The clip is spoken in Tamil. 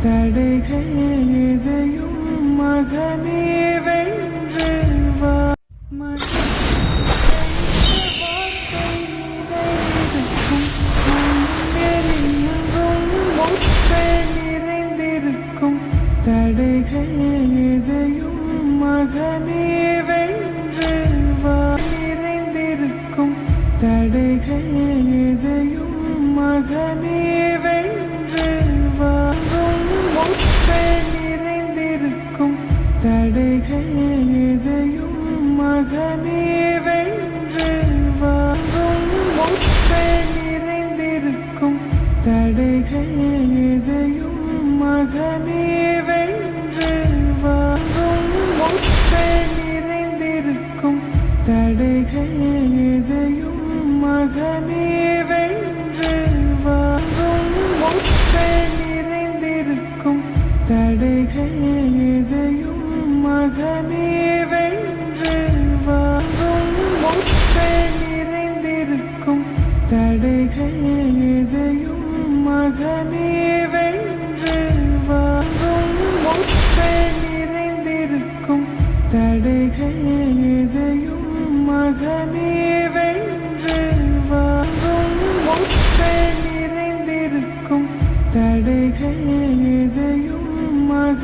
தடைகள் எதையும் மகனே வென்று வா. நிறைந்திருக்கும் தடைகள் எதையும் மகனே வென்று வா. நிறைந்திருக்கும் தடைகள் எதையும் மகனே வென்று வா. நிறைந்திருக்கும் தடைகள் எதையும் மகனே வென்று வா. நிறைந்திருக்கும் தடைகள் எதையும் மகனே வென்று வா. நிறைந்திருக்கும் தடைகள் எதையும் மகனே வென்று வா. நிறைந்திருக்கும் தடைகள் எதையும் மகனே வென்று வா. நிறைந்திருக்கும் தடைகள் எதையும் மகனே வென்று வா. நிறைந்திருக்கும் தடைகள் எதையும் மகனே